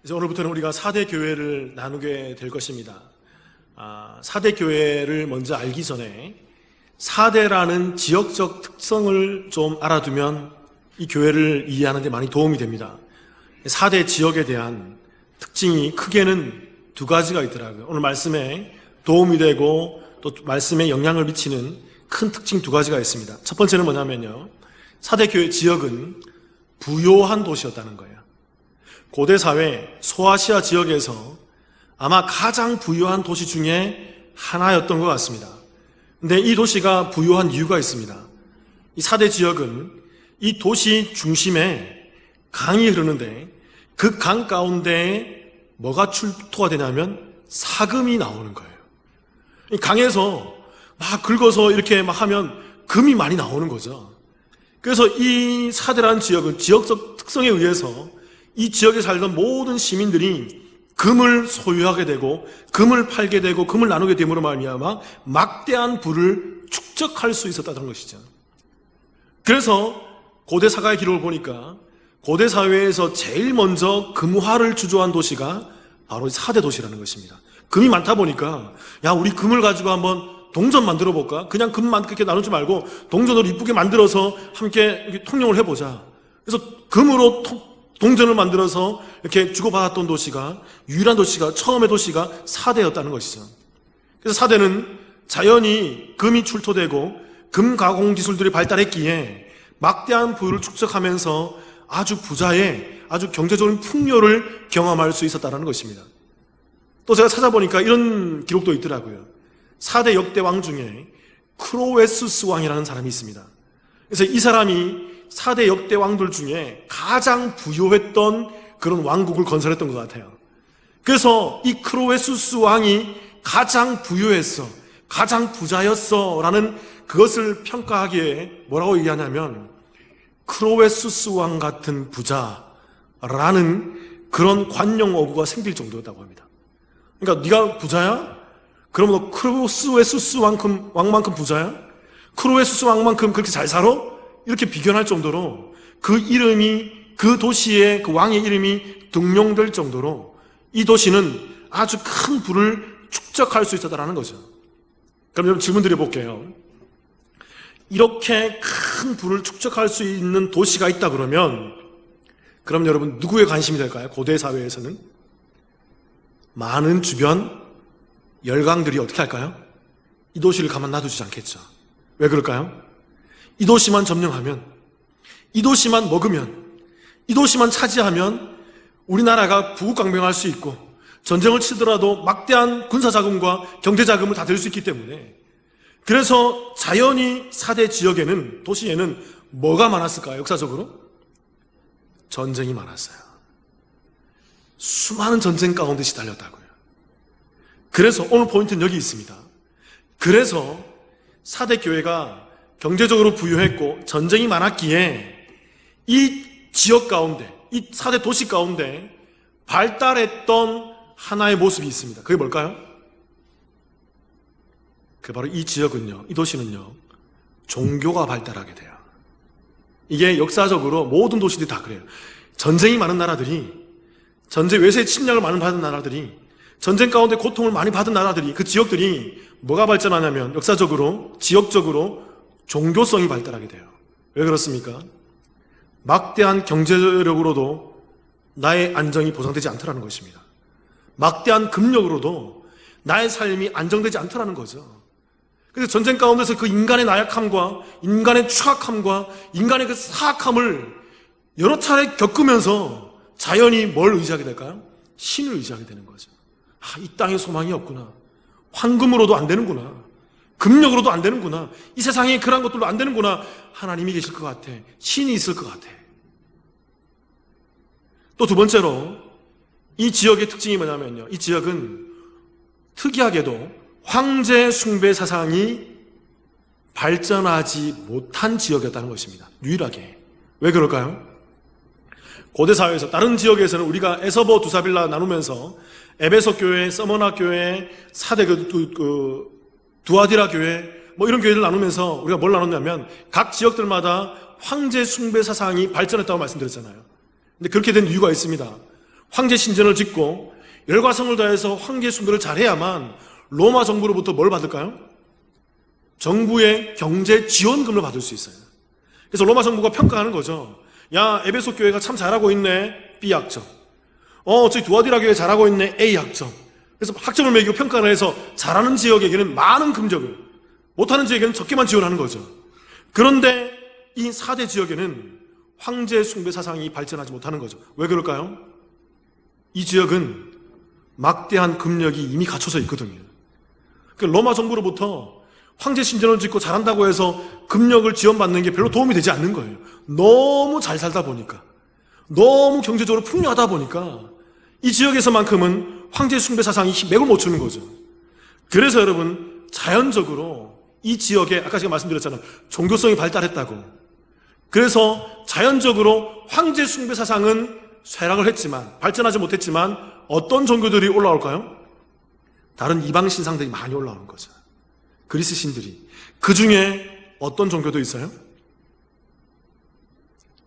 이제 오늘부터는 우리가 4대 교회를 나누게 될 것입니다. 4대 교회를 먼저 알기 전에 4대라는 지역적 특성을 좀 알아두면 이 교회를 이해하는 데 많이 도움이 됩니다. 4대 지역에 대한 특징이 크게는 두 가지가 있더라고요. 오늘 말씀에 도움이 되고 또 말씀에 영향을 미치는 큰 특징 두 가지가 있습니다. 첫 번째는 뭐냐면요, 4대 교회 지역은 부요한 도시였다는 거예요. 고대 사회 소아시아 지역에서 아마 가장 부유한 도시 중에 하나였던 것 같습니다. 근데 이 도시가 부유한 이유가 있습니다. 이 4대 지역은 이 도시 중심에 강이 흐르는데 그 강 가운데에 뭐가 출토가 되냐면 사금이 나오는 거예요. 이 강에서 막 긁어서 이렇게 막 하면 금이 많이 나오는 거죠. 그래서 이 4대라는 지역은 지역적 특성에 의해서 이 지역에 살던 모든 시민들이 금을 소유하게 되고 금을 팔게 되고 금을 나누게 됨으로 말미암아 막대한 부를 축적할 수 있었다는 것이죠. 그래서 고대 사가의 기록을 보니까 고대 사회에서 제일 먼저 금화를 주조한 도시가 바로 4대 도시라는 것입니다. 금이 많다 보니까 야, 우리 금을 가지고 한번 동전 만들어 볼까? 그냥 금만 그렇게 나누지 말고 동전으로 이쁘게 만들어서 함께 이렇게 통용을 해보자. 그래서 금으로 동전을 만들어서 이렇게 주고받았던 도시가, 유일한 도시가, 처음의 도시가 4대였다는 것이죠. 그래서 4대는 자연히 금이 출토되고 금 가공 기술들이 발달했기에 막대한 부를 축적하면서 아주 부자의 아주 경제적인 풍요를 경험할 수 있었다는 것입니다. 또 제가 찾아보니까 이런 기록도 있더라고요. 4대 역대 왕 중에 크로웨수스 왕이라는 사람이 있습니다. 그래서 이 사람이 4대 역대 왕들 중에 가장 부유했던 그런 왕국을 건설했던 것 같아요. 그래서 이 크로웨수스 왕이 가장 부유했어, 가장 부자였어 라는 그것을 평가하기에 뭐라고 얘기하냐면 크로웨수스 왕 같은 부자라는 그런 관용 어구가 생길 정도였다고 합니다. 그러니까 네가 부자야? 그럼 너 크로웨수스 왕만큼 부자야? 크로웨수스 왕만큼 그렇게 잘 살아? 이렇게 비견할 정도로 그 이름이, 그 도시의 그 왕의 이름이 등용될 정도로 이 도시는 아주 큰 부를 축적할 수 있었다는 거죠. 그럼 여러분 질문 드려볼게요. 이렇게 큰 부를 축적할 수 있는 도시가 있다 그러면 그럼 여러분 누구의 관심이 될까요? 고대 사회에서는 많은 주변 열강들이 어떻게 할까요? 이 도시를 가만 놔두지 않겠죠. 왜 그럴까요? 이 도시만 점령하면, 이 도시만 먹으면, 이 도시만 차지하면 우리나라가 부국강병할 수 있고 전쟁을 치더라도 막대한 군사자금과 경제자금을 다 들 수 있기 때문에, 그래서 자연히 4대 지역에는, 도시에는 뭐가 많았을까요? 역사적으로? 전쟁이 많았어요. 수많은 전쟁 가운데 시달렸다고요. 그래서 오늘 포인트는 여기 있습니다. 그래서 4대 교회가 경제적으로 부유했고 전쟁이 많았기에 이 지역 가운데, 이 4대 도시 가운데 발달했던 하나의 모습이 있습니다. 그게 뭘까요? 그 바로 이 지역은요, 이 도시는요, 종교가 발달하게 돼요. 이게 역사적으로 모든 도시들이 다 그래요. 전쟁이 많은 나라들이, 전쟁 외세 침략을 많이 받은 나라들이, 전쟁 가운데 고통을 많이 받은 나라들이, 그 지역들이 뭐가 발전하냐면 역사적으로, 지역적으로 종교성이 발달하게 돼요. 왜 그렇습니까? 막대한 경제력으로도 나의 안정이 보장되지 않더라는 것입니다. 막대한 금력으로도 나의 삶이 안정되지 않더라는 거죠. 그래서 전쟁 가운데서 그 인간의 나약함과 인간의 추악함과 인간의 그 사악함을 여러 차례 겪으면서 자연히 뭘 의지하게 될까요? 신을 의지하게 되는 거죠. 이 땅에 소망이 없구나. 황금으로도 안 되는구나. 금력으로도 안 되는구나. 이 세상에 그런 것들로 안 되는구나. 하나님이 계실 것 같아. 신이 있을 것 같아. 또 두 번째로 이 지역의 특징이 뭐냐면요, 이 지역은 특이하게도 황제 숭배 사상이 발전하지 못한 지역이었다는 것입니다. 유일하게. 왜 그럴까요? 고대 사회에서 다른 지역에서는 우리가 에서버 두사빌라 나누면서 에베소 교회, 서머나 교회, 4대 두아디라 교회, 뭐 이런 교회를 나누면서 우리가 뭘 나눴냐면 각 지역들마다 황제 숭배 사상이 발전했다고 말씀드렸잖아요. 근데 그렇게 된 이유가 있습니다. 황제 신전을 짓고 열과성을 다해서 황제 숭배를 잘해야만 로마 정부로부터 뭘 받을까요? 정부의 경제 지원금을 받을 수 있어요. 그래서 로마 정부가 평가하는 거죠. 야, 에베소 교회가 참 잘하고 있네. B 학점. 저희 두아디라 교회 잘하고 있네. A 학점. 그래서 학점을 매기고 평가를 해서 잘하는 지역에게는 많은 금전을, 못하는 지역에게는 적게만 지원하는 거죠. 그런데 이 4대 지역에는 황제 숭배 사상이 발전하지 못하는 거죠. 왜 그럴까요? 이 지역은 막대한 금력이 이미 갖춰져 있거든요. 로마 정부로부터 황제 신전을 짓고 잘한다고 해서 금력을 지원받는 게 별로 도움이 되지 않는 거예요. 너무 잘 살다 보니까, 너무 경제적으로 풍요하다 보니까 이 지역에서만큼은 황제 숭배 사상이 맥을 못 추는 거죠. 그래서 여러분, 자연적으로 이 지역에, 아까 제가 말씀드렸잖아요, 종교성이 발달했다고. 그래서 자연적으로 황제 숭배 사상은 쇠락을 했지만, 발전하지 못했지만 어떤 종교들이 올라올까요? 다른 이방 신상들이 많이 올라오는 거죠. 그리스 신들이. 그 중에 어떤 종교도 있어요?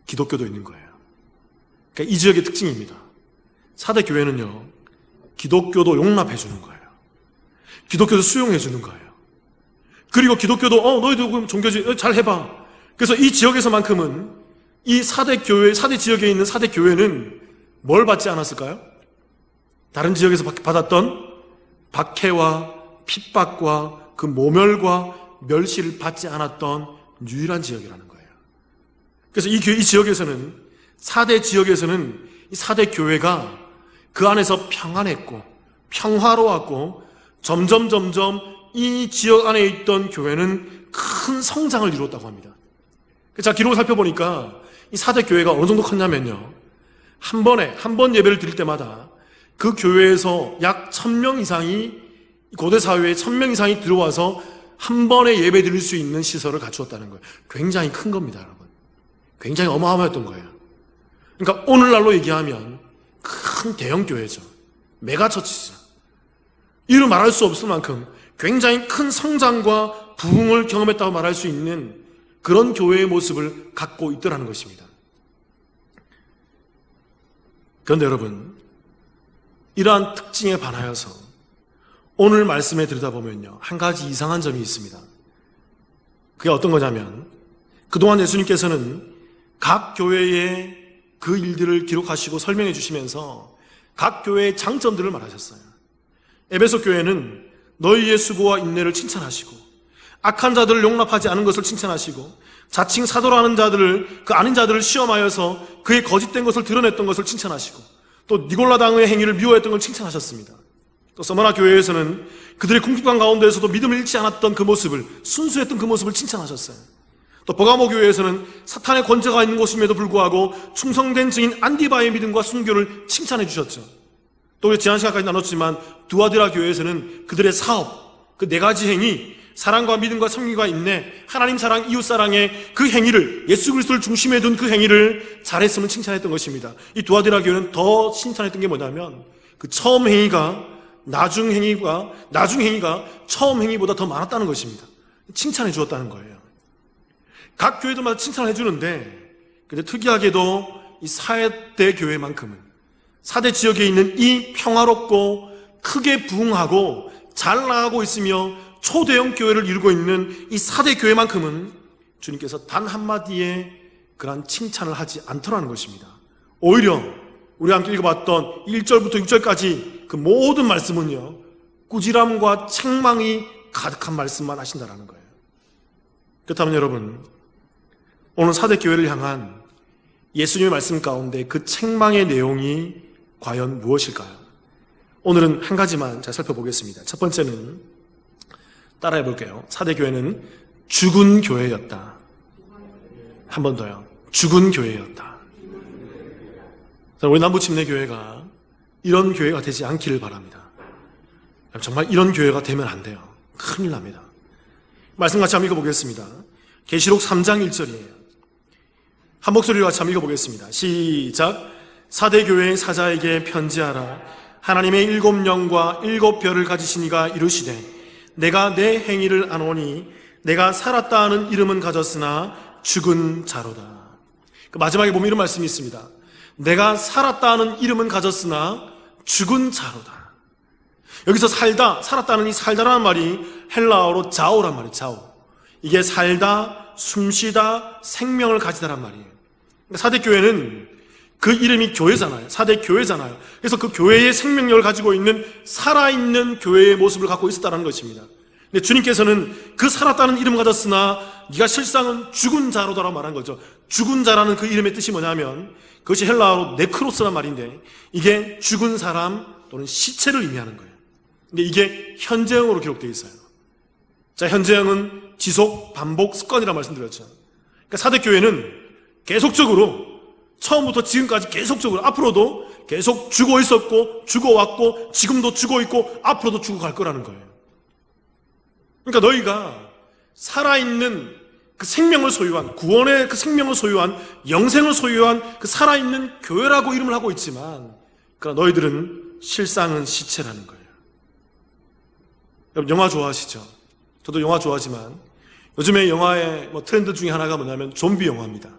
기독교도 있는 거예요. 그러니까 이 지역의 특징입니다. 4대 교회는요, 기독교도 용납해 주는 거예요. 기독교도 수용해 주는 거예요. 그리고 기독교도 너희도 그럼 종교지, 잘 해봐. 그래서 이 지역에서만큼은 이 4대 교회, 4대 지역에 있는 4대 교회는 뭘 받지 않았을까요? 다른 지역에서 받았던 박해와 핍박과 그 모멸과 멸시를 받지 않았던 유일한 지역이라는 거예요. 그래서 이 지역에서는, 4대 지역에서는 이 4대 교회가 그 안에서 평안했고 평화로웠고 점점 이 지역 안에 있던 교회는 큰 성장을 이루었다고 합니다. 자, 기록을 살펴보니까 이 4대 교회가 어느 정도 컸냐면요, 한 번 예배를 드릴 때마다 그 교회에서 약 1000명 이상이, 고대 사회에 1000명 이상이 들어와서 한 번에 예배 드릴 수 있는 시설을 갖추었다는 거예요. 굉장히 큰 겁니다, 여러분. 굉장히 어마어마했던 거예요. 그러니까 오늘날로 얘기하면 큰 대형 교회죠. 메가처치죠. 이루 말할 수 없을 만큼 굉장히 큰 성장과 부흥을 경험했다고 말할 수 있는 그런 교회의 모습을 갖고 있더라는 것입니다. 그런데 여러분, 이러한 특징에 반하여서 오늘 말씀에 들여다보면요, 한 가지 이상한 점이 있습니다. 그게 어떤 거냐면, 그동안 예수님께서는 각 교회의 그 일들을 기록하시고 설명해 주시면서 각 교회의 장점들을 말하셨어요. 에베소 교회는 너희의 수고와 인내를 칭찬하시고, 악한 자들을 용납하지 않은 것을 칭찬하시고, 자칭 사도라는 자들을, 그 아닌 자들을 시험하여서 그의 거짓된 것을 드러냈던 것을 칭찬하시고, 또 니골라 당의 행위를 미워했던 걸 칭찬하셨습니다. 또 서머나 교회에서는 그들의 궁핍감 가운데에서도 믿음을 잃지 않았던 그 모습을, 순수했던 그 모습을 칭찬하셨어요. 또 버가모 교회에서는 사탄의 권세가 있는 곳임에도 불구하고 충성된 증인 안디바의 믿음과 순교를 칭찬해 주셨죠. 또 우리 지난 시간까지 나눴지만 두아디라 교회에서는 그들의 사업, 그 4가지 행위, 사랑과 믿음과 섬김과 인내, 하나님 사랑, 이웃 사랑의 그 행위를, 예수 그리스도를 중심에 둔 그 행위를 잘했음을 칭찬했던 것입니다. 이 두아디라 교회는 더 칭찬했던 게 뭐냐면, 그 처음 행위가 나중 행위가 처음 행위보다 더 많았다는 것입니다. 칭찬해 주었다는 거예요. 각 교회들마다 칭찬을 해주는데, 근데 특이하게도 이 4대 교회만큼은, 4대 지역에 있는 이 평화롭고 크게 부흥하고 잘 나가고 있으며 초대형 교회를 이루고 있는 이 4대 교회만큼은 주님께서 단 한마디의 그러한 칭찬을 하지 않더라는 것입니다. 오히려 우리가 함께 읽어봤던 1절부터 6절까지 그 모든 말씀은요, 꾸지람과 책망이 가득한 말씀만 하신다라는 거예요. 그렇다면 여러분, 오늘 4대 교회를 향한 예수님의 말씀 가운데 그 책망의 내용이 과연 무엇일까요? 오늘은 한 가지만 잘 살펴보겠습니다. 첫 번째는, 따라해 볼게요. 4대 교회는 죽은 교회였다. 한 번 더요. 죽은 교회였다. 우리 남부침례교회가 이런 교회가 되지 않기를 바랍니다. 정말 이런 교회가 되면 안 돼요. 큰일 납니다. 말씀 같이 한번 읽어보겠습니다. 계시록 3장 1절이에요. 한 목소리로 같이 한번 읽어보겠습니다. 시작. 4대 교회의 사자에게 편지하라. 하나님의 7영과 7별을 가지신 이가 이르시되, 내가 내 행위를 아노니 내가 살았다 하는 이름은 가졌으나 죽은 자로다. 그 마지막에 보면 이런 말씀이 있습니다. 내가 살았다는 이름은 가졌으나 죽은 자로다. 여기서 살다, 살았다는 이 살다라는 말이 헬라어로 자오란 말이에요. 자오. 이게 살다, 숨쉬다, 생명을 가지다란 말이에요. 사대 교회는 그 이름이 교회잖아요. 사대 교회잖아요. 그래서 그 교회의 생명력을 가지고 있는 살아있는 교회의 모습을 갖고 있었다는 것입니다. 근데 주님께서는 그 살았다는 이름을 가졌으나 네가 실상은 죽은 자로다라고 말한 거죠. 죽은 자라는 그 이름의 뜻이 뭐냐면 그것이 헬라어로 네크로스란 말인데 이게 죽은 사람 또는 시체를 의미하는 거예요. 근데 이게 현재형으로 기록되어 있어요. 자, 현재형은 지속, 반복, 습관이라고 말씀드렸죠. 그러니까 사대교회는 계속적으로 처음부터 지금까지 계속적으로 앞으로도 계속 죽어 있었고 죽어왔고 지금도 죽어 있고 앞으로도 죽어갈 거라는 거예요. 그러니까 너희가 살아있는 그 생명을 소유한, 구원의 그 생명을 소유한, 영생을 소유한 그 살아있는 교회라고 이름을 하고 있지만 그러나 너희들은 실상은 시체라는 거예요. 여러분 영화 좋아하시죠? 저도 영화 좋아하지만 요즘에 영화의 트렌드 중에 하나가 뭐냐면 좀비 영화입니다.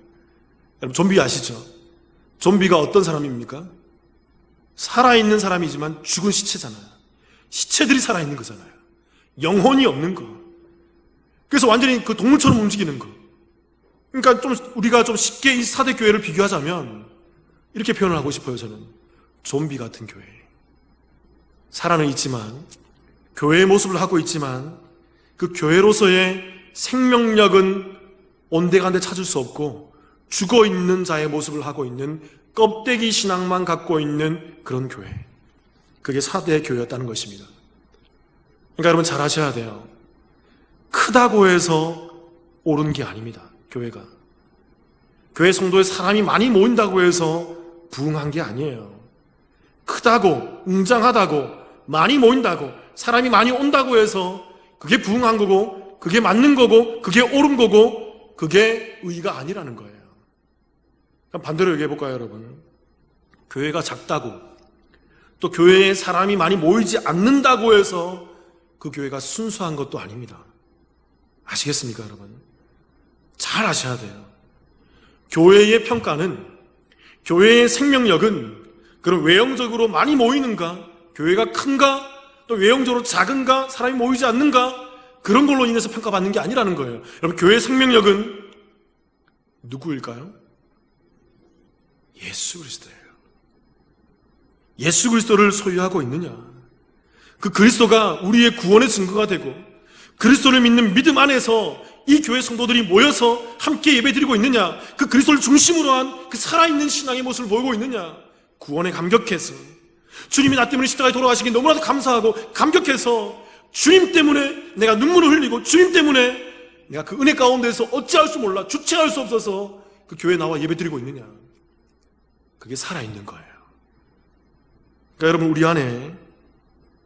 여러분 좀비 아시죠? 좀비가 어떤 사람입니까? 살아있는 사람이지만 죽은 시체잖아요. 시체들이 살아있는 거잖아요. 영혼이 없는 거. 그래서 완전히 그 동물처럼 움직이는 거. 그러니까 좀 우리가 좀 쉽게 이 사대 교회를 비교하자면 이렇게 표현을 하고 싶어요. 저는 좀비 같은 교회. 살아는 있지만 교회의 모습을 하고 있지만 그 교회로서의 생명력은 온데간데 찾을 수 없고 죽어있는 자의 모습을 하고 있는 껍데기 신앙만 갖고 있는 그런 교회. 그게 사대 교회였다는 것입니다. 그러니까 여러분 잘 아셔야 돼요. 크다고 해서 옳은 게 아닙니다. 교회가. 교회 성도에 사람이 많이 모인다고 해서 부흥한 게 아니에요. 크다고, 웅장하다고, 많이 모인다고, 사람이 많이 온다고 해서 그게 부흥한 거고, 그게 맞는 거고, 그게 옳은 거고, 그게 의가 아니라는 거예요. 그럼 반대로 얘기해 볼까요, 여러분? 교회가 작다고, 또 교회에 사람이 많이 모이지 않는다고 해서 그 교회가 순수한 것도 아닙니다. 아시겠습니까, 여러분? 잘 아셔야 돼요. 교회의 평가는, 교회의 생명력은 그런 외형적으로 많이 모이는가, 교회가 큰가, 또 외형적으로 작은가, 사람이 모이지 않는가, 그런 걸로 인해서 평가받는 게 아니라는 거예요. 여러분, 교회의 생명력은 누구일까요? 예수 그리스도예요. 예수 그리스도를 소유하고 있느냐, 그 그리스도가 우리의 구원의 증거가 되고 그리스도를 믿는 믿음 안에서 이 교회 성도들이 모여서 함께 예배드리고 있느냐, 그 그리스도를 중심으로 한 그 살아있는 신앙의 모습을 보이고 있느냐, 구원에 감격해서 주님이 나 때문에 십자가에 돌아가시기 너무나도 감사하고 감격해서 주님 때문에 내가 눈물을 흘리고 주님 때문에 내가 그 은혜 가운데서 어찌할 수 몰라 주체할 수 없어서 그 교회에 나와 예배드리고 있느냐, 그게 살아있는 거예요. 그러니까 여러분 우리 안에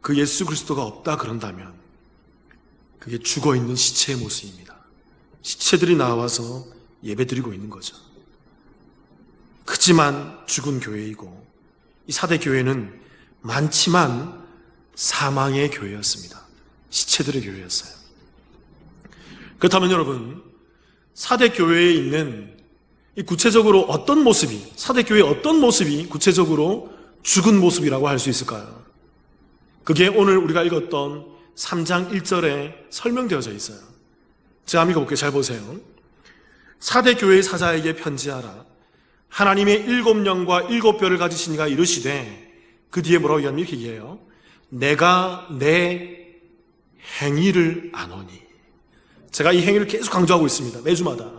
그 예수 그리스도가 없다 그런다면 그게 죽어있는 시체의 모습입니다. 시체들이 나와서 예배드리고 있는 거죠. 크지만 죽은 교회이고 이 사대 교회는 많지만 사망의 교회였습니다. 시체들의 교회였어요. 그렇다면 여러분 사대 교회에 있는 이 구체적으로 어떤 모습이, 사대 교회의 어떤 모습이 구체적으로 죽은 모습이라고 할 수 있을까요? 그게 오늘 우리가 읽었던 3장 1절에 설명되어져 있어요. 제가 한번 읽어볼게요. 잘 보세요. 사대 교회의 사자에게 편지하라. 하나님의 7영과 7뼈를 가지신 이가 이르시되, 그 뒤에 뭐라고 얘기하면 이렇게 얘기해요. 내가 내 행위를 아노니. 제가 이 행위를 계속 강조하고 있습니다. 매주마다.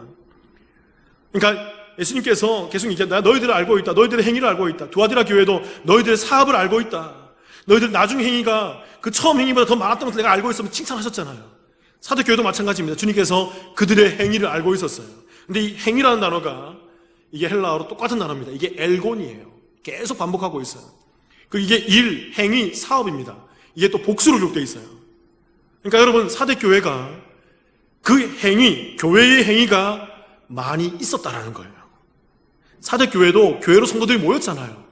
그러니까 예수님께서 계속 얘기해요. 내가 너희들을 알고 있다. 너희들의 행위를 알고 있다. 두아디라 교회도 너희들의 사업을 알고 있다. 너희들 나중 행위가 그 처음 행위보다 더 많았던 것을 내가 알고 있으면 칭찬하셨잖아요. 사도교회도 마찬가지입니다. 주님께서 그들의 행위를 알고 있었어요. 근데 이 행위라는 단어가 이게 헬라어로 똑같은 단어입니다. 이게 엘곤이에요. 계속 반복하고 있어요. 이게 일, 행위, 사업입니다. 이게 또 복수로 기록되어 있어요. 그러니까 여러분 사대교회가 그 행위, 교회의 행위가 많이 있었다라는 거예요. 사대교회도 교회로 성도들이 모였잖아요.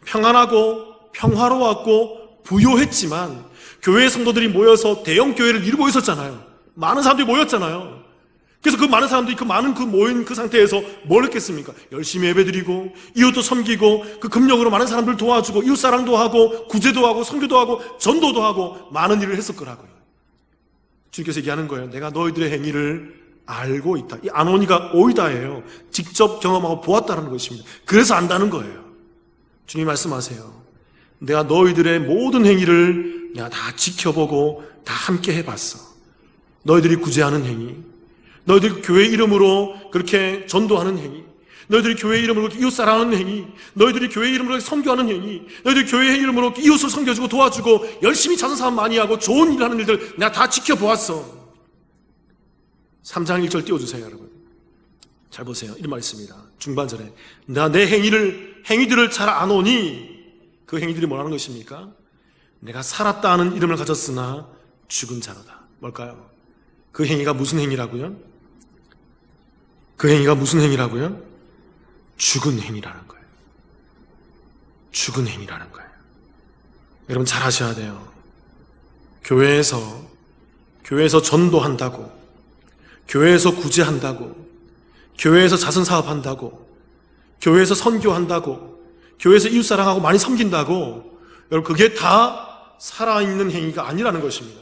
평안하고 평화로웠고 부요했지만 교회 성도들이 모여서 대형 교회를 이루고 있었잖아요. 많은 사람들이 모였잖아요. 그래서 그 많은 사람들이 그 많은 그 모인 그 상태에서 뭘 했겠습니까? 열심히 예배드리고 이웃도 섬기고 그 금력으로 많은 사람들 도와주고 이웃사랑도 하고 구제도 하고 선교도 하고 전도도 하고 많은 일을 했을 거라고요. 주님께서 얘기하는 거예요. 내가 너희들의 행위를 알고 있다. 이 아노니가 오이다예요. 직접 경험하고 보았다는 것입니다. 그래서 안다는 거예요. 주님이 말씀하세요. 내가 너희들의 모든 행위를 내가 다 지켜보고 다 함께 해봤어. 너희들이 구제하는 행위, 너희들이 교회 이름으로 그렇게 전도하는 행위, 너희들이 교회 이름으로 이웃 사랑하는 행위, 너희들이 교회 이름으로 선교하는 행위, 너희들이 교회 이름으로 이웃을 섬겨주고 도와주고 열심히 자선사업 많이 하고 좋은 일 하는 일들 내가 다 지켜보았어. 3장 1절 띄워주세요, 여러분. 잘 보세요. 이런 말 있습니다. 중반절에 내가 내 행위들을 잘 아노니 그 행위들이 뭐라는 것입니까? 내가 살았다 하는 이름을 가졌으나 죽은 자로다. 뭘까요? 그 행위가 무슨 행위라고요? 그 행위가 무슨 행위라고요? 죽은 행위라는 거예요. 죽은 행위라는 거예요. 여러분 잘 아셔야 돼요. 교회에서 전도한다고, 교회에서 구제한다고, 교회에서 자선사업한다고, 교회에서 선교한다고, 교회에서 이웃사랑하고 많이 섬긴다고, 여러분 그게 다 살아있는 행위가 아니라는 것입니다.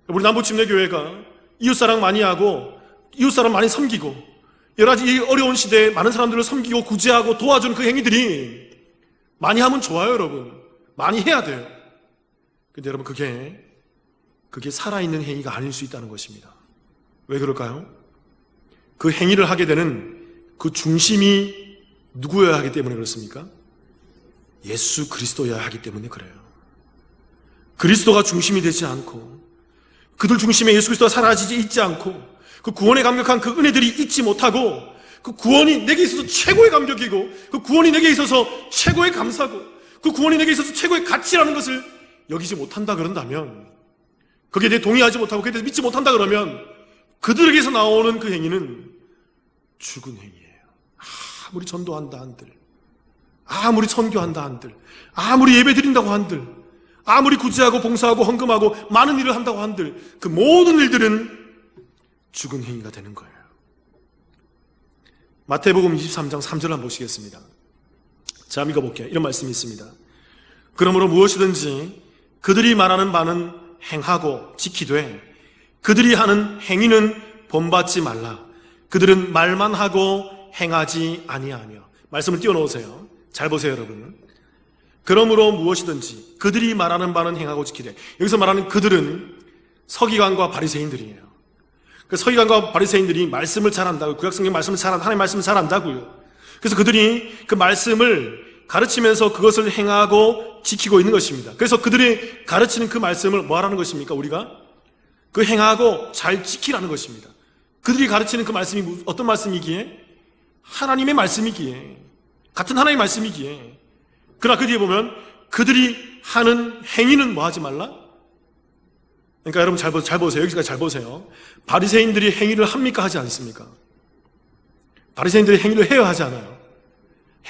우리 남부침례교회가 이웃사랑 많이 하고 이웃사람 많이 섬기고 여러 가지 이 어려운 시대에 많은 사람들을 섬기고 구제하고 도와주는 그 행위들이 많이 하면 좋아요, 여러분. 많이 해야 돼요. 근데 여러분 그게 살아있는 행위가 아닐 수 있다는 것입니다. 왜 그럴까요? 그 행위를 하게 되는 그 중심이 누구여야 하기 때문에 그렇습니까? 예수 그리스도여야 하기 때문에 그래요. 그리스도가 중심이 되지 않고 그들 중심에 예수 그리스도가 사라지지 있지 않고 그 구원에 감격한 그 은혜들이 있지 못하고 그 구원이 내게 있어서 최고의 감격이고 그 구원이 내게 있어서 최고의 감사고 그 구원이 내게 있어서 최고의 가치라는 것을 여기지 못한다 그런다면, 거기에 대해 동의하지 못하고 그에 대해서 믿지 못한다 그러면 그들에게서 나오는 그 행위는 죽은 행위예요. 아무리 전도한다 한들, 아무리 선교한다 한들, 아무리 예배 드린다고 한들, 아무리 구제하고 봉사하고 헌금하고 많은 일을 한다고 한들 그 모든 일들은 죽은 행위가 되는 거예요. 마태복음 23장 3절 한번 보시겠습니다. 자, 읽어볼게요. 이런 말씀이 있습니다. 그러므로 무엇이든지 그들이 말하는 바는 행하고 지키되 그들이 하는 행위는 본받지 말라. 그들은 말만 하고 행하지 아니하며. 말씀을 띄워놓으세요. 잘 보세요, 여러분. 그러므로 무엇이든지 그들이 말하는 바는 행하고 지키되, 여기서 말하는 그들은 서기관과 바리새인들이에요. 그 서기관과 바리새인들이 말씀을 잘한다고, 구약성경 말씀을 잘한다, 하나님 말씀을 잘한다고요. 그래서 그들이 그 말씀을 가르치면서 그것을 행하고 지키고 있는 것입니다. 그래서 그들이 가르치는 그 말씀을 뭐 하라는 것입니까? 우리가 그 행하고 잘 지키라는 것입니다. 그들이 가르치는 그 말씀이 어떤 말씀이기에? 하나님의 말씀이기에, 같은 하나님의 말씀이기에. 그러나 그 뒤에 보면 그들이 하는 행위는 뭐 하지 말라? 그러니까 여러분 잘 보세요. 여기까지 잘 보세요. 바리새인들이 행위를 합니까? 하지 않습니까? 바리새인들이 행위를 해야 하지 않아요.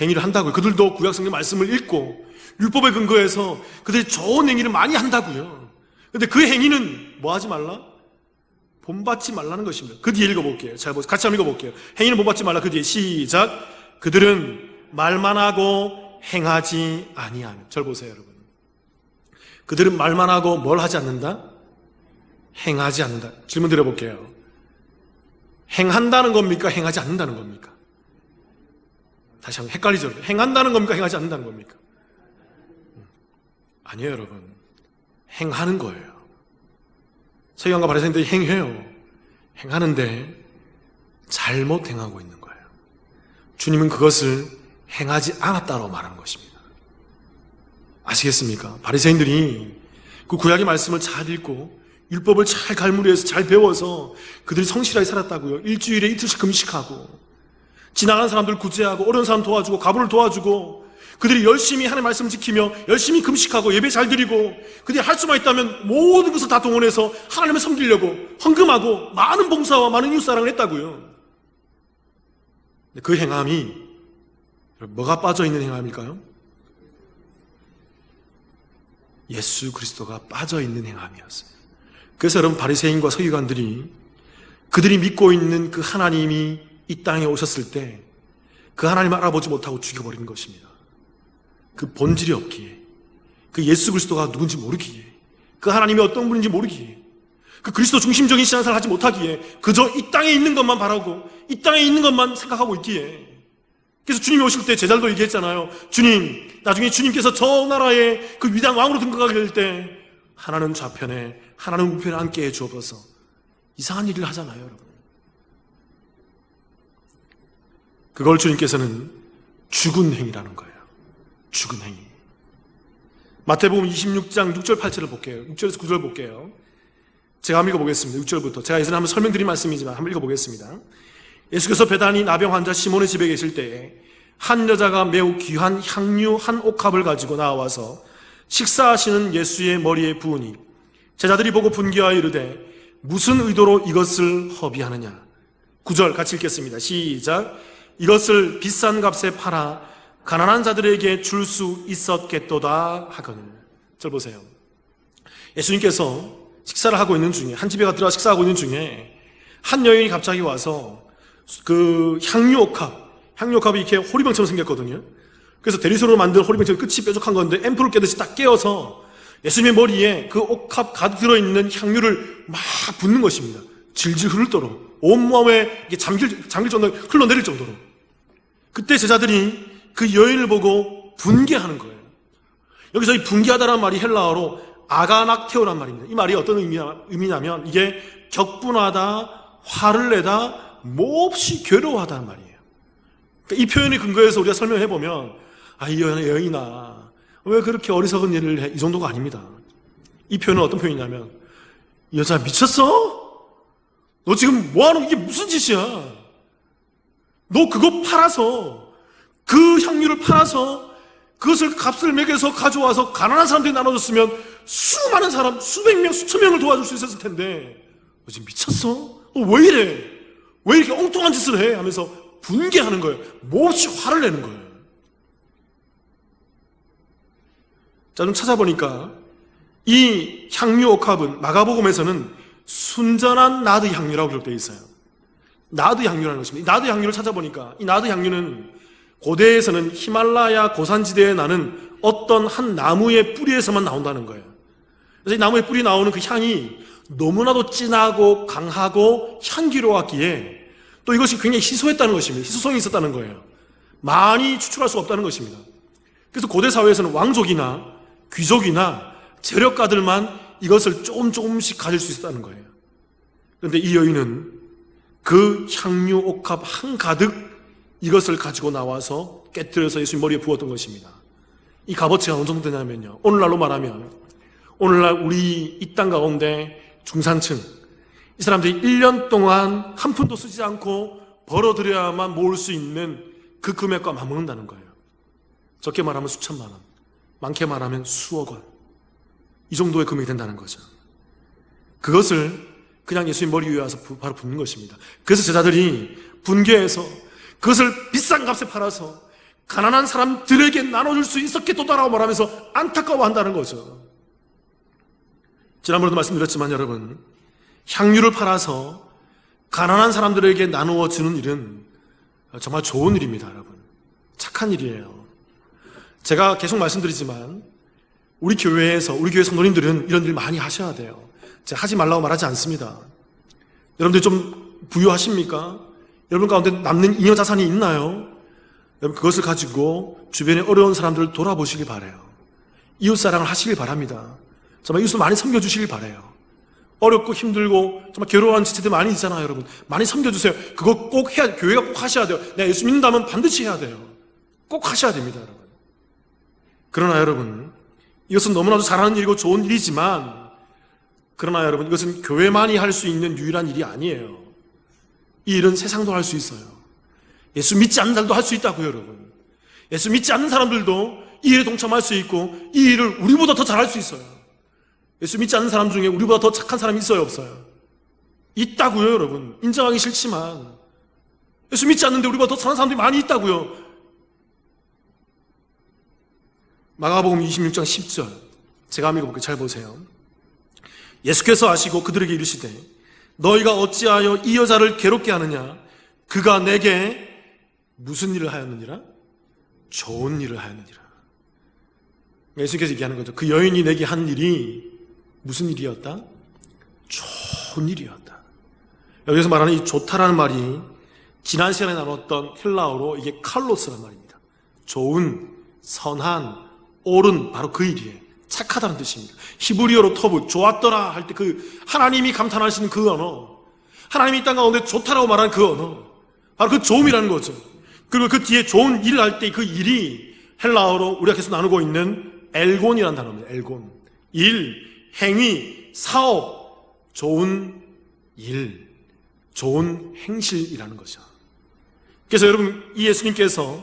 행위를 한다고요. 그들도 구약성경 말씀을 읽고 율법에 근거해서 그들이 좋은 행위를 많이 한다고요. 그런데 그 행위는 뭐 하지 말라? 본받지 말라는 것입니다. 그 뒤에 읽어볼게요. 잘 보세요. 같이 한번 읽어볼게요. 행위는 본받지 말라. 그 뒤에 시작. 그들은 말만 하고 행하지 아니하며. 절 보세요, 여러분. 그들은 말만 하고 뭘 하지 않는다? 행하지 않는다. 질문 드려볼게요. 행한다는 겁니까? 행하지 않는다는 겁니까? 다시 한번 헷갈리죠? 행한다는 겁니까? 행하지 않는다는 겁니까? 아니에요, 여러분. 행하는 거예요. 서기관과 바리새인들이 행해요. 행하는데 잘못 행하고 있는 거예요. 주님은 그것을 행하지 않았다고 말하는 것입니다. 아시겠습니까? 바리새인들이 그 구약의 말씀을 잘 읽고 율법을 잘 갈무리해서 잘 배워서 그들이 성실하게 살았다고요. 일주일에 이틀씩 금식하고 지나가는 사람들 구제하고 어려운 사람 도와주고 가부를 도와주고 그들이 열심히 하나님의 말씀 지키며 열심히 금식하고 예배 잘 드리고 그들이 할 수만 있다면 모든 것을 다 동원해서 하나님을 섬기려고 헌금하고 많은 봉사와 많은 이웃사랑을 했다고요. 그 행함이 뭐가 빠져있는 행함일까요? 예수 그리스도가 빠져있는 행함이었어요. 그래서 여러분 바리새인과 서기관들이 그들이 믿고 있는 그 하나님이 이 땅에 오셨을 때 그 하나님을 알아보지 못하고 죽여버린 것입니다. 그 본질이 없기에, 그 예수 그리스도가 누군지 모르기에, 그 하나님이 어떤 분인지 모르기에, 그 그리스도 중심적인 신앙생활을 하지 못하기에 그저 이 땅에 있는 것만 바라고 이 땅에 있는 것만 생각하고 있기에, 그래서 주님이 오실 때 제자들도 얘기했잖아요. 주님, 나중에 주님께서 저 나라의 그 위대한 왕으로 등극하게 될 때 하나는 좌편에 하나는 우편에 앉게 해 주옵소서. 이상한 얘기를 하잖아요, 여러분. 그걸 주님께서는 죽은 행위라는 거예요. 죽은 행위. 마태복음 26장 6절 8절을 볼게요. 6절에서 9절 볼게요. 제가 한번 읽어보겠습니다. 6절부터. 제가 예전에 한번 설명드린 말씀이지만 한번 읽어보겠습니다. 예수께서 베다니 나병 환자 시몬의 집에 계실 때에 한 여자가 매우 귀한 향유 한 옥합을 가지고 나와서 식사하시는 예수의 머리에 부으니 제자들이 보고 분개하여 이르되 무슨 의도로 이것을 허비하느냐. 9절 같이 읽겠습니다. 시작. 이것을 비싼 값에 팔아 가난한 자들에게 줄 수 있었겠도다 하거늘. 절 보세요. 예수님께서 식사를 하고 있는 중에, 한 집에 들어가 식사하고 있는 중에 한 여인이 갑자기 와서 그 향유옥합이 이렇게 호리병처럼 생겼거든요. 그래서 대리소로 만든 호리병처럼 끝이 뾰족한 건데 앰플을 깨듯이 딱 깨어서 예수님의 머리에 그 옥합 가득 들어있는 향유를 막 붓는 것입니다. 질질 흐르도록 온몸에 잠길 정도로 흘러내릴 정도로. 그때 제자들이 그 여인을 보고 분개하는 거예요. 여기서 이 분개하다라는 말이 헬라어로 아가낙테오란 말입니다. 이 말이 어떤 의미냐면 이게 격분하다, 화를 내다, 몹시 괴로워하다는 말이에요. 그러니까 이 표현의 근거에서 우리가 설명해 보면 이 여인아 왜 그렇게 어리석은 일을 해? 이 정도가 아닙니다. 이 표현은 어떤 표현이냐면 이 여자 미쳤어? 너 지금 뭐하는 이게 무슨 짓이야? 너 그거 팔아서 그 향유를 팔아서 그것을 값을 매겨서 가져와서 가난한 사람들이 나눠줬으면 수많은 사람, 수백 명, 수천 명을 도와줄 수 있었을 텐데 너 지금 미쳤어? 왜 이래? 왜 이렇게 엉뚱한 짓을 해? 하면서 분개하는 거예요. 몹시 화를 내는 거예요. 자, 좀 찾아보니까 이 향유 옥합은 마가복음에서는 순전한 나드 향유라고 기록되어 있어요. 나드 향유라는 것입니다. 이 나드 향유를 찾아보니까 이 나드 향유는 고대에서는 히말라야 고산지대에 나는 어떤 한 나무의 뿌리에서만 나온다는 거예요. 그래서 이 나무의 뿌리 나오는 그 향이 너무나도 진하고 강하고 향기로웠기에 또 이것이 굉장히 희소했다는 것입니다. 희소성이 있었다는 거예요. 많이 추출할 수 없다는 것입니다. 그래서 고대 사회에서는 왕족이나 귀족이나 재력가들만 이것을 조금씩 가질 수 있었다는 거예요. 그런데 이 여인은 그 향유 옥합 한가득 이것을 가지고 나와서 깨뜨려서 예수님 머리에 부었던 것입니다. 이 값어치가 어느 정도 되냐면요, 오늘날로 말하면 오늘날 우리 이 땅 가운데 중산층 이 사람들이 1년 동안 한 푼도 쓰지 않고 벌어들여야만 모을 수 있는 그 금액과 맞먹는다는 거예요. 적게 말하면 수천만 원, 많게 말하면 수억 원, 이 정도의 금액이 된다는 거죠. 그것을 그냥 예수님 머리 위에 와서 바로 붓는 것입니다. 그래서 제자들이 분개해서 그것을 비싼 값에 팔아서 가난한 사람들에게 나눠줄 수 있었겠도다라고 말하면서 안타까워한다는 거죠. 지난번에도 말씀드렸지만 여러분, 향유를 팔아서 가난한 사람들에게 나누어 주는 일은 정말 좋은 일입니다. 여러분, 착한 일이에요. 제가 계속 말씀드리지만 우리 교회 성도님들은 이런 일 많이 하셔야 돼요. 제가 하지 말라고 말하지 않습니다. 여러분들 좀 부유하십니까? 여러분 가운데 남는 잉여 자산이 있나요? 여러분 그것을 가지고 주변에 어려운 사람들을 돌아보시길 바라요. 이웃사랑을 하시길 바랍니다. 정말 이웃을 많이 섬겨주시길 바라요. 어렵고 힘들고 정말 괴로워하는 지체들 많이 있잖아요. 여러분 많이 섬겨주세요. 그거 꼭 해야, 교회가 꼭 하셔야 돼요. 내가 예수 믿는다면 반드시 해야 돼요. 꼭 하셔야 됩니다. 여러분. 그러나 여러분, 이것은 너무나도 잘하는 일이고 좋은 일이지만, 그러나 여러분, 이것은 교회만이 할 수 있는 유일한 일이 아니에요. 이 일은 세상도 할 수 있어요. 예수 믿지 않는 사람도 할 수 있다고요, 여러분. 예수 믿지 않는 사람들도 이 일에 동참할 수 있고 이 일을 우리보다 더 잘할 수 있어요. 예수 믿지 않는 사람 중에 우리보다 더 착한 사람이 있어요, 없어요? 있다고요, 여러분. 인정하기 싫지만 예수 믿지 않는데 우리보다 더 잘하는 사람들이 많이 있다고요. 마가복음 26장 10절 제가 한번 읽어볼게요. 잘 보세요. 예수께서 아시고 그들에게 이르시되 너희가 어찌하여 이 여자를 괴롭게 하느냐? 그가 내게 무슨 일을 하였느니라? 좋은 일을 하였느니라. 예수님께서 얘기하는 거죠. 그 여인이 내게 한 일이 무슨 일이었다? 좋은 일이었다. 여기서 말하는 이 좋다라는 말이 지난 시간에 나눴던 헬라어로 이게 칼로스란 말입니다. 좋은, 선한, 옳은, 바로 그 일이에요. 착하다는 뜻입니다. 히브리어로 터브, 좋았더라 할 때 그 하나님이 감탄하시는 그 언어, 하나님이 이 땅 가운데 좋다라고 말하는 그 언어, 바로 그 좋음이라는 거죠. 그리고 그 뒤에 좋은 일을 할 때 그 일이 헬라어로 우리가 계속 나누고 있는 엘곤이라는 단어입니다. 엘곤. 일, 행위, 사업, 좋은 일, 좋은 행실이라는 거죠. 그래서 여러분, 이 예수님께서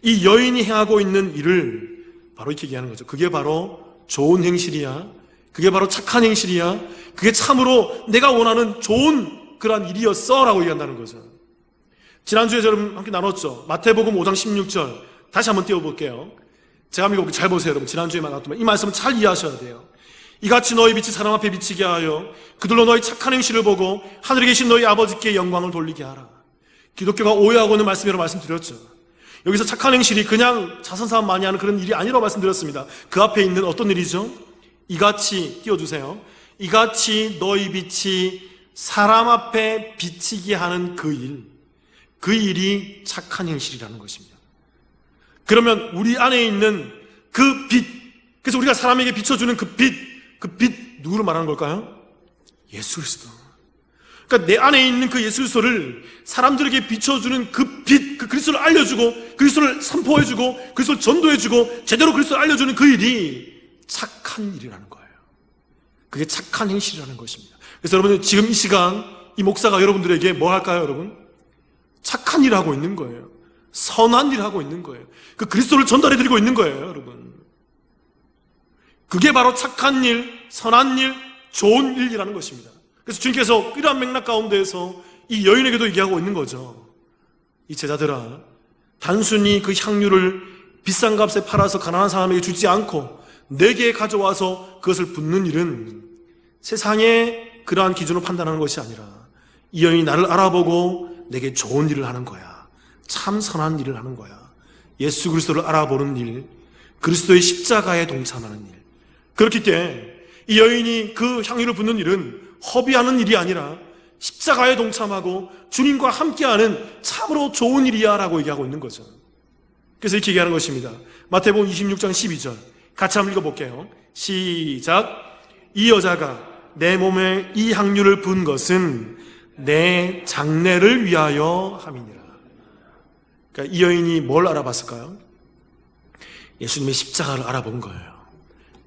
이 여인이 행하고 있는 일을 바로 이렇게 얘기하는 거죠. 그게 바로 좋은 행실이야. 그게 바로 착한 행실이야. 그게 참으로 내가 원하는 좋은 그러한 일이었어 라고 얘기한다는 거죠. 지난주에 여러분 함께 나눴죠. 마태복음 5장 16절 다시 한번 띄워볼게요. 제가 한번 잘 보세요. 여러분 지난주에 나눴던 이 말씀을 잘 이해하셔야 돼요. 이같이 너희 빛이 사람 앞에 비치게 하여 그들로 너희 착한 행실을 보고 하늘에 계신 너희 아버지께 영광을 돌리게 하라. 기독교가 오해하고 있는 말씀이라고 말씀드렸죠. 여기서 착한 행실이 그냥 자선사업 많이 하는 그런 일이 아니라고 말씀드렸습니다. 그 앞에 있는 어떤 일이죠? 이같이 띄워주세요. 이같이 너희 빛이 사람 앞에 비치게 하는 그 일, 그 일이 착한 행실이라는 것입니다. 그러면 우리 안에 있는 그 빛, 그래서 우리가 사람에게 비춰주는 그 빛 누구를 말하는 걸까요? 예수 그리스도. 그러니까 내 안에 있는 그 예수 그리스도를 사람들에게 비춰주는 그 빛, 그 그리스도를 알려주고 그리스도를 선포해주고 그리스도를 전도해주고 제대로 그리스도를 알려주는 그 일이 착한 일이라는 거예요. 그게 착한 행실이라는 것입니다. 그래서 여러분 지금 이 시간 이 목사가 여러분들에게 뭐 할까요, 여러분? 착한 일을 하고 있는 거예요. 선한 일을 하고 있는 거예요. 그 그리스도를 전달해드리고 있는 거예요, 여러분. 그게 바로 착한 일, 선한 일, 좋은 일이라는 것입니다. 그래서 주님께서 이러한 맥락 가운데에서 이 여인에게도 얘기하고 있는 거죠. 이 제자들아, 단순히 그 향유를 비싼 값에 팔아서 가난한 사람에게 주지 않고 내게 가져와서 그것을 붓는 일은 세상의 그러한 기준으로 판단하는 것이 아니라 이 여인이 나를 알아보고 내게 좋은 일을 하는 거야. 참 선한 일을 하는 거야. 예수 그리스도를 알아보는 일, 그리스도의 십자가에 동참하는 일. 그렇기 때문에 이 여인이 그 향유를 붓는 일은 허비하는 일이 아니라 십자가에 동참하고 주님과 함께하는 참으로 좋은 일이야 라고 얘기하고 있는 거죠. 그래서 이렇게 얘기하는 것입니다. 마태복음 26장 12절 같이 한번 읽어볼게요. 시작. 이 여자가 내 몸에 이 향유를 분 것은 내 장례를 위하여 함이니라. 그러니까 이 여인이 뭘 알아봤을까요? 예수님의 십자가를 알아본 거예요.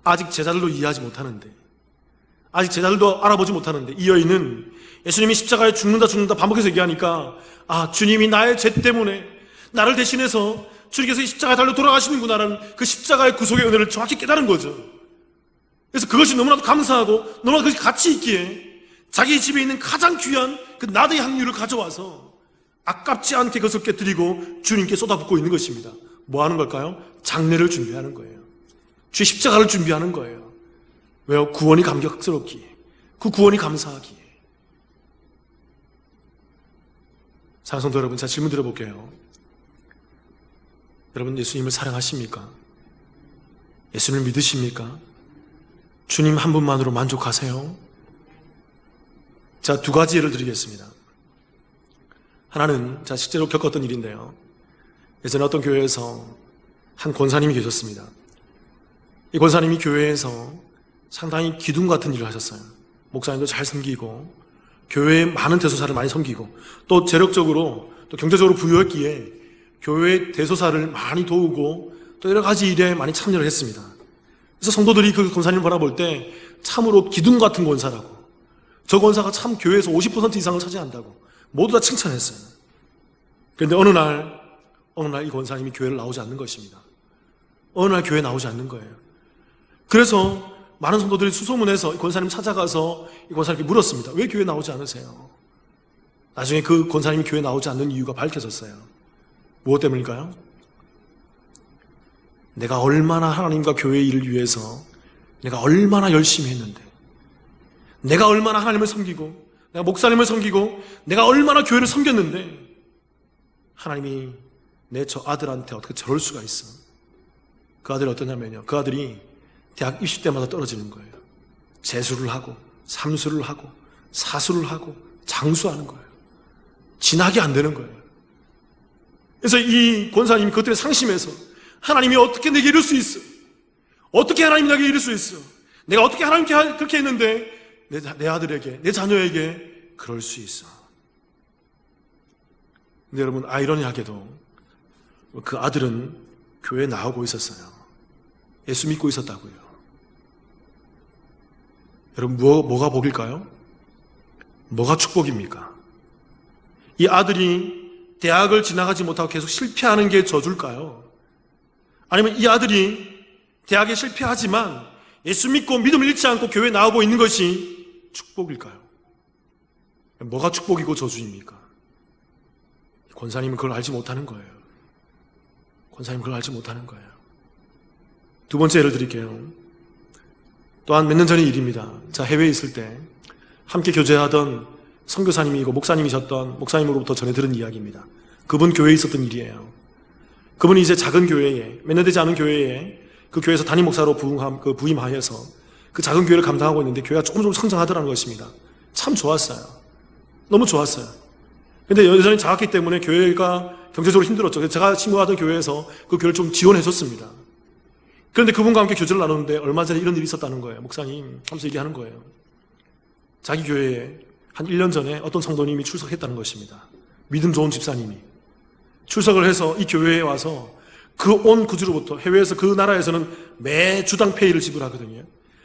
아직 제자들도 이해하지 못하는데, 아직 제자들도 알아보지 못하는데 이 여인은 예수님이 십자가에 죽는다 반복해서 얘기하니까 아, 주님이 나의 죄 때문에 나를 대신해서 주님께서 이 십자가에 달려 돌아가시는구나라는 그 십자가의 구속의 은혜를 정확히 깨달은 거죠. 그래서 그것이 너무나도 감사하고 너무나도 그것이 가치 있기에 자기 집에 있는 가장 귀한 그 나드의 향유를 가져와서 아깝지 않게 그것을 깨뜨리고 주님께 쏟아붓고 있는 것입니다. 뭐 하는 걸까요? 장례를 준비하는 거예요. 주의 십자가를 준비하는 거예요. 왜요? 구원이 감격스럽기에, 그 구원이 감사하기에. 사랑하는 성도 여러분, 제가 질문 드려볼게요. 여러분 예수님을 사랑하십니까? 예수님을 믿으십니까? 주님 한 분만으로 만족하세요? 제가 두 가지 예를 드리겠습니다. 하나는 제가 실제로 겪었던 일인데요. 예전에 어떤 교회에서 한 권사님이 계셨습니다. 이 권사님이 교회에서 상당히 기둥 같은 일을 하셨어요. 목사님도 잘 섬기고 교회에 많은 대소사를 많이 섬기고 또 재력적으로 또 경제적으로 부유했기에 교회 대소사를 많이 도우고 또 여러 가지 일에 많이 참여를 했습니다. 그래서 성도들이 그 권사님을 바라볼 때 참으로 기둥 같은 권사라고, 저 권사가 참 교회에서 50% 이상을 차지한다고 모두 다 칭찬했어요. 그런데 어느 날 이 권사님이 교회를 나오지 않는 것입니다. 어느 날 교회에 나오지 않는 거예요. 그래서 많은 성도들이 수소문해서 이 권사님 찾아가서 이 권사님께 물었습니다. 왜 교회에 나오지 않으세요? 나중에 그 권사님이 교회에 나오지 않는 이유가 밝혀졌어요. 무엇 때문일까요? 내가 얼마나 하나님과 교회의 일을 위해서 내가 얼마나 열심히 했는데, 내가 얼마나 하나님을 섬기고 내가 목사님을 섬기고 내가 얼마나 교회를 섬겼는데 하나님이 내 저 아들한테 어떻게 저럴 수가 있어. 그 아들이 어떠냐면요, 그 아들이 대학 입시 때마다 떨어지는 거예요. 재수를 하고 삼수를 하고 사수를 하고 장수하는 거예요. 진학이 안 되는 거예요. 그래서 이 권사님이 그것 때문에 상심해서 하나님이 어떻게 내게 이럴 수 있어? 어떻게 하나님이 내게 이럴 수 있어? 내가 어떻게 하나님께 그렇게 했는데 내 아들에게, 내 자녀에게 그럴 수 있어. 근데 여러분, 아이러니하게도 그 아들은 교회에 나오고 있었어요. 예수 믿고 있었다고요. 여러분, 뭐가 복일까요? 뭐가 축복입니까? 이 아들이 대학을 지나가지 못하고 계속 실패하는 게 저줄까요? 아니면 이 아들이 대학에 실패하지만 예수 믿고 믿음을 잃지 않고 교회에 나오고 있는 것이 축복일까요? 뭐가 축복이고 저주입니까? 권사님은 그걸 알지 못하는 거예요. 권사님은 그걸 알지 못하는 거예요. 두 번째 예를 드릴게요. 또한 몇 년 전의 일입니다. 자, 해외에 있을 때 함께 교제하던 선교사님이고 목사님이셨던 목사님으로부터 전해 들은 이야기입니다. 그분 교회에 있었던 일이에요. 그분이 이제 작은 교회에, 몇 년 되지 않은 교회에 그 교회에서 담임 목사로 부임하여서 그 작은 교회를 감당하고 있는데 교회가 조금 성장하더라는 것입니다. 참 좋았어요. 너무 좋았어요. 근데 여전히 작았기 때문에 교회가 경제적으로 힘들었죠. 그래서 제가 친구하던 교회에서 그 교회를 좀 지원해줬습니다. 그런데 그분과 함께 교제를 나누는데 얼마 전에 이런 일이 있었다는 거예요. 목사님 하면서 얘기하는 거예요. 자기 교회에 한 1년 전에 어떤 성도님이 출석했다는 것입니다. 믿음 좋은 집사님이 출석을 해서 이 교회에 와서 그 온 구주로부터, 해외에서 그 나라에서는 매주당 페이를 지불하거든요.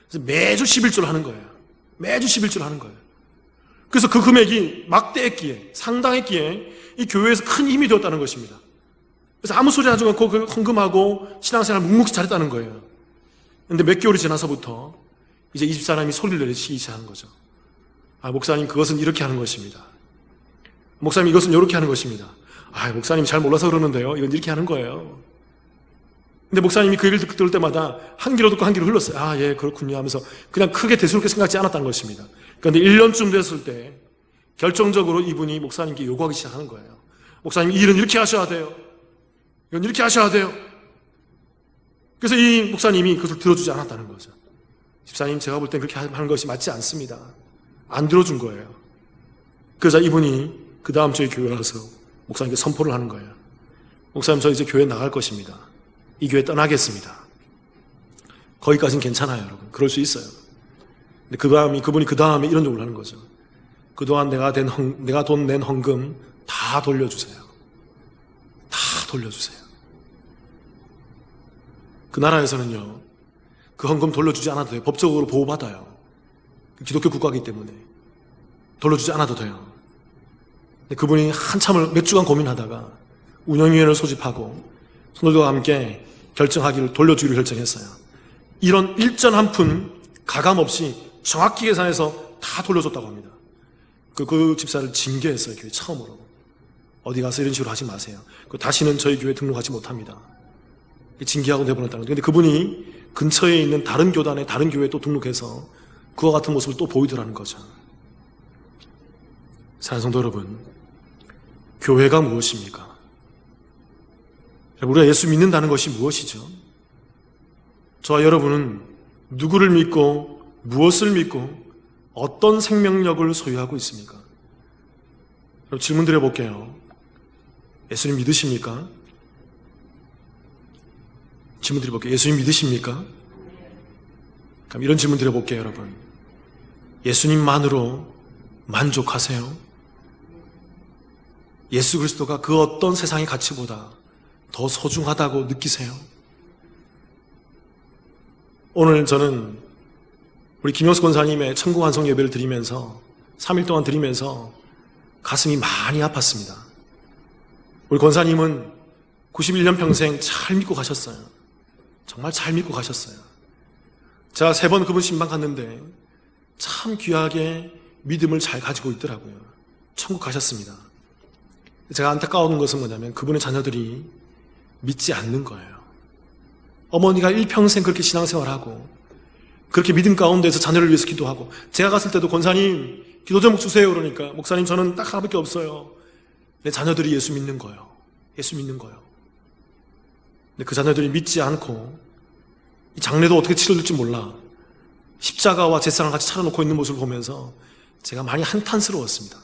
그래서 매주 11조를 하는 거예요. 매주 11조를 하는 거예요. 그래서 그 금액이 막대했기에, 상당했기에 이 교회에서 큰 힘이 되었다는 것입니다. 그래서 아무 소리 하지 않고 그 헌금하고 신앙생활 묵묵히 잘했다는 거예요. 그런데 몇 개월이 지나서부터 이제 이 집사람이 소리를 내리기 시작하는 거죠. 아, 목사님, 그것은 이렇게 하는 것입니다. 목사님, 이것은 이렇게 하는 것입니다. 아, 목사님 잘 몰라서 그러는데요. 이건 이렇게 하는 거예요. 근데 목사님이 그 얘기를 들을 때마다 한 귀로 듣고 한 귀로 흘렀어요. 아, 예, 그렇군요 하면서 그냥 크게 대수롭게 생각하지 않았다는 것입니다. 그런데 1년쯤 됐을 때 결정적으로 이분이 목사님께 요구하기 시작하는 거예요. 목사님, 이 일은 이렇게 하셔야 돼요. 이건 이렇게 하셔야 돼요. 그래서 이 목사님이 그것을 들어주지 않았다는 거죠. 집사님, 제가 볼 땐 그렇게 하는 것이 맞지 않습니다. 안 들어준 거예요. 그래서 이분이 그 다음 주에 교회에 와서 목사님께 선포를 하는 거예요. 목사님, 저 이제 교회 나갈 것입니다. 이 교회 떠나겠습니다. 거기까지는 괜찮아요, 여러분. 그럴 수 있어요. 근데 그분이 그 다음에 이런 욕을 하는 거죠. 그동안 내가 돈 낸 헌금 다 돌려주세요. 다 돌려주세요. 그 나라에서는요, 그 헌금 돌려주지 않아도 돼요. 법적으로 보호받아요. 기독교 국가이기 때문에 돌려주지 않아도 돼요. 근데 그분이 한참을 몇 주간 고민하다가 운영위원회를 소집하고 성도들과 함께 결정하기를 돌려주기로 결정했어요. 이런 일전 한 푼 가감 없이 정확히 계산해서 다 돌려줬다고 합니다. 그 집사를 징계했어요. 교회 처음으로. 어디 가서 이런 식으로 하지 마세요. 다시는 저희 교회에 등록하지 못합니다. 징계하고 내보냈다는 거예요. 그런데 그분이 근처에 있는 다른 교단에, 다른 교회에 또 등록해서 그와 같은 모습을 또 보이더라는 거죠. 사랑하는 성도 여러분, 교회가 무엇입니까? 우리가 예수 믿는다는 것이 무엇이죠? 저와 여러분은 누구를 믿고 무엇을 믿고 어떤 생명력을 소유하고 있습니까? 여러분, 질문 드려볼게요. 예수님 믿으십니까? 질문 드려볼게요. 예수님 믿으십니까? 그럼 이런 질문 드려볼게요, 여러분. 예수님만으로 만족하세요? 예수 그리스도가 그 어떤 세상의 가치보다 더 소중하다고 느끼세요? 오늘 저는 우리 김영수 권사님의 천국 완성 예배를 드리면서 3일 동안 드리면서 가슴이 많이 아팠습니다. 우리 권사님은 91년 평생 잘 믿고 가셨어요. 정말 잘 믿고 가셨어요. 제가 3번 그분 신방 갔는데 참 귀하게 믿음을 잘 가지고 있더라고요. 천국 가셨습니다. 제가 안타까운 것은 뭐냐면 그분의 자녀들이 믿지 않는 거예요. 어머니가 일평생 그렇게 신앙생활하고 그렇게 믿음 가운데서 자녀를 위해서 기도하고, 제가 갔을 때도 권사님 기도 제목 주세요. 그러니까 목사님 저는 딱 하나밖에 없어요. 내 자녀들이 예수 믿는 거예요. 예수 믿는 거예요. 근데 그 자녀들이 믿지 않고 이 장례도 어떻게 치러질지 몰라 십자가와 제상을 같이 차려놓고 있는 모습을 보면서 제가 많이 한탄스러웠습니다.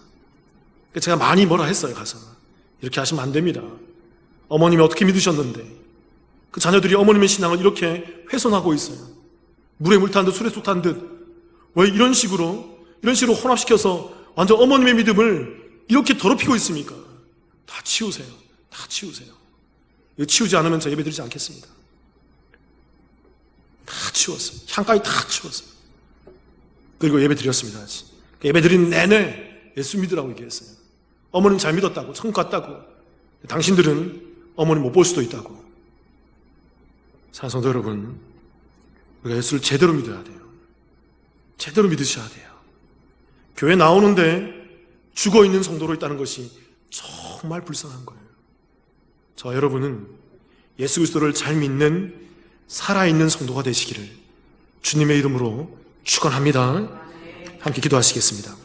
제가 많이 뭐라 했어요. 가서 이렇게 하시면 안 됩니다. 어머님이 어떻게 믿으셨는데 그 자녀들이 어머님의 신앙을 이렇게 훼손하고 있어요. 물에 물 탄 듯 술에 속 탄 듯 왜 이런 식으로 혼합시켜서 완전 어머님의 믿음을 이렇게 더럽히고 있습니까? 다 치우세요. 다 치우세요. 이거 치우지 않으면 저 예배드리지 않겠습니다. 다 치웠어요. 향까지 다 치웠어요. 그리고 예배드렸습니다. 예배드린 내내 예수 믿으라고 얘기했어요. 어머님 잘 믿었다고, 천국 갔다고. 당신들은 어머님 못 볼 수도 있다고. 사랑하는 성도 여러분, 우리가 예수를 제대로 믿어야 돼요. 제대로 믿으셔야 돼요. 교회 나오는데 죽어있는 성도로 있다는 것이 정말 불쌍한 거예요. 저와 여러분은 예수 그리스도를 잘 믿는 살아있는 성도가 되시기를 주님의 이름으로 축원합니다. 함께 기도하시겠습니다.